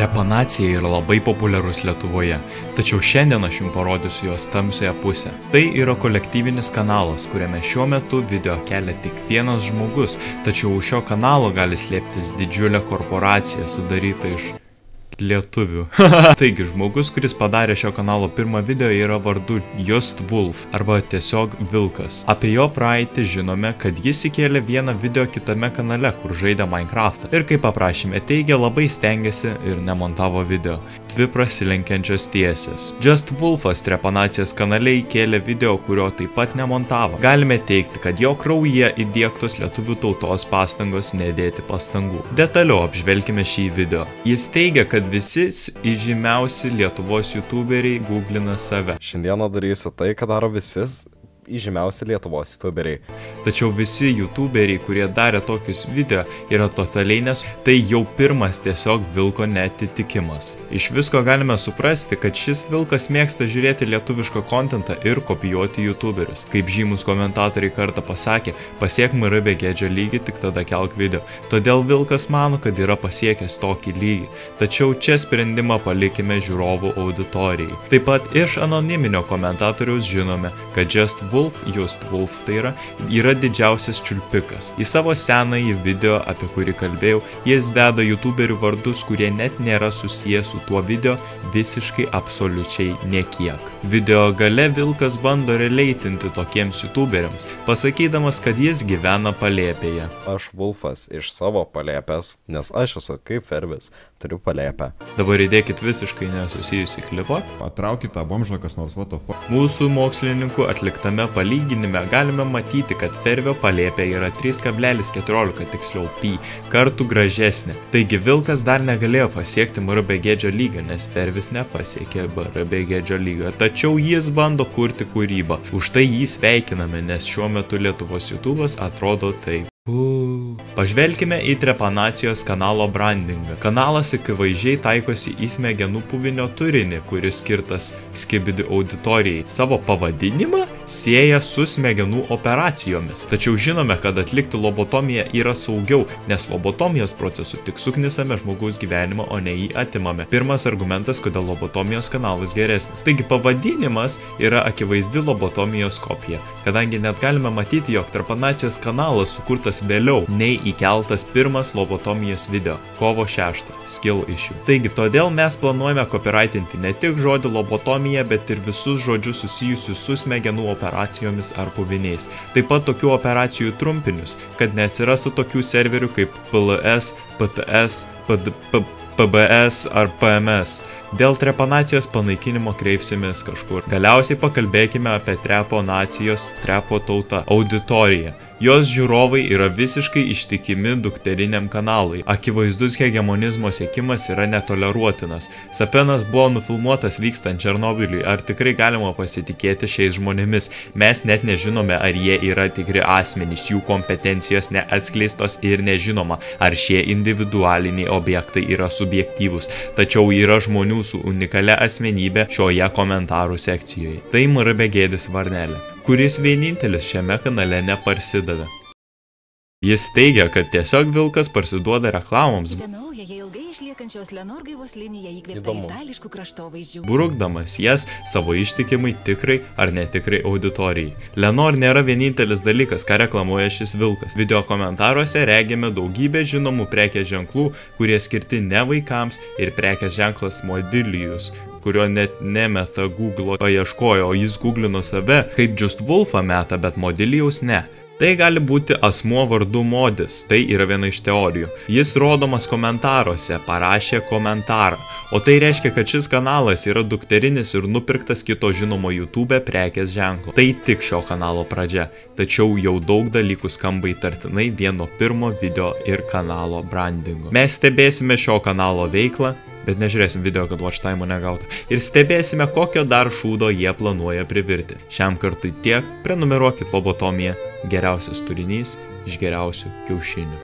Trepanacija yra labai populiarus Lietuvoje, tačiau šiandien aš jums parodysiu jos tamsiąją pusę. Tai yra kolektyvinis kanalas, kuriame šiuo metu video kelia tik vienas žmogus, tačiau už šio kanalo gali slėptis didžiulė korporacija sudaryta iš lietuvių. Taigi, žmogus, kuris padarė šio kanalo pirmą video, yra vardu Justwolf, arba tiesiog Vilkas. Apie jo praeitį žinome, kad jis įkėlė vieną video kitame kanale, kur žaidė Minecraftą. Ir kaip aprašyme teigia, labai stengiasi ir nemontavo video. Dvi prasilenkiančios tiesės. Justwolfas Trepanacijos kanale įkėlė video, kurio taip pat nemontavo. Galime teigti, kad jo kraujyje įdiegtos lietuvių tautos pastangos nedėti pastangų. Detaliau apžvelkime šį video. Jis teigia, kad visi įžymiausi Lietuvos youtuberiai googlina save. Šiandieną darysiu tai, ką daro visi įžymiausi Lietuvos youtuberiai. Tačiau visi youtuberiai, kurie darė tokius video, yra totaliai tai jau pirmas tiesiog Vilko neatitikimas. Iš visko galime suprasti, kad šis Vilkas mėgsta žiūrėti lietuvišką kontentą ir kopijuoti youtuberius. Kaip žymus komentatoriai kartą pasakė, pasiek MRBGedžio lygį, tik tada kelk video. Todėl Vilkas mano, kad yra pasiekęs tokį lygį. Tačiau čia sprendimą palikime žiūrovų auditorijai. Taip pat iš anoniminio komentatoriaus žinome, kad Justwolf tai yra didžiausias čiulpikas. Į savo senąjį video, apie kurį kalbėjau, jis deda youtuberių vardus, kurie net nėra susiję su tuo video visiškai absoliučiai nekiek. Video gale Vilkas bando releitinti tokiems youtuberiams, pasakydamas, kad jis gyvena palėpėje. Aš Wolfas iš savo palėpės, nes aš esu kaip Fervis, turiu palėpę. Dabar įdėkit visiškai nesusijusi klipą. Patraukit tą bomžą kas nors, what the fuck. Mūsų mokslininkų atliktame palyginime galime matyti, kad Fervio palėpė yra 3,14 tiksliau pi kartų gražesnė. Taigi Vilkas dar negalėjo pasiekti MRBGedžio lygio, nes Fervis nepasiekė MRBGedžio lygio, tačiau jis bando kurti kūrybą. Už tai jį sveikiname, nes šiuo metu Lietuvos YouTube'as atrodo taip. Pažvelkime į Trepanacijos kanalo brandingą. Kanalas akivaizdžiai taikosi į smegenų puvinio turinį, kuris skirtas skibidi auditorijai. Savo pavadinimą sieja su smegenų operacijomis. Tačiau žinome, kad atlikti lobotomiją yra saugiau, nes lobotomijos procesu tik suknisame žmogaus gyvenimą, o ne jį atimame. Pirmas argumentas, kodėl lobotomijos kanalas geresnis. Taigi pavadinimas yra akivaizdi lobotomijos kopija, kadangi net galime matyti, jog Trepanacijos kanalas sukurtas vėliau nei įkeltas pirmas lobotomijos video, kovo 6, skill issue. Taigi, todėl mes planuojame copyrightinti ne tik žodį lobotomija, bet ir visus žodžius susijusius su smegenų operacijomis ar puviniais. Taip pat tokių operacijų trumpinius, kad neatsirastų tokių serverių kaip PLS, PTS, PBS ar PMS. Dėl trepanacijos panaikinimo kreipsimės kažkur. Galiausiai pakalbėkime apie trepanacijos trepo tauta auditoriją. Jos žiūrovai yra visiškai ištikimi dukteriniam kanalai. Akivaizdus hegemonizmo siekimas yra netoleruotinas. Sapenas buvo nufilmuotas vykstant Černobyliui. Ar tikrai galima pasitikėti šiais žmonėmis? Mes net nežinome, ar jie yra tikri asmenys, jų kompetencijos neatskleistos ir nežinoma, ar šie individualiniai objektai yra subjektyvūs. Tačiau yra žmonių su unikalia asmenybė šioje komentarų sekcijoje. Tai MRBGedis Varnelė, kuris vienintelis šiame kanale neparsidavė. Jis teigia, kad tiesiog Vilkas parsiduoda reklamoms, brukdamas jas savo ištikimai tikrai ar netikrai auditorijai. Lenor nėra vienintelis dalykas, ką reklamuoja šis Vilkas. Video komentaruose regime daugybę žinomų prekės ženklų, kurie skirti ne vaikams, ir prekės ženklas Modilijus, kurio net nemeta Google paieškojo, o jis googlino save kaip Justwolfą meta, bet Modilijaus ne. Tai gali būti asmuo vardu Modis, tai yra viena iš teorijų. Jis rodomas komentaruose, parašė komentarą, o tai reiškia, kad šis kanalas yra dukterinis ir nupirktas kito žinomo YouTube prekės ženklo. Tai tik šio kanalo pradžia, tačiau jau daug dalykų skamba įtartinai vieno pirmo video ir kanalo brandingo. Mes stebėsime šio kanalo veiklą, bet nežiūrėsim video, kad watch time negauta. Ir stebėsime, kokio dar šūdo jie planuoja privirti. Šiam kartui tiek, prenumeruokit lobotomiją, geriausias turinys iš geriausių kiaušinių.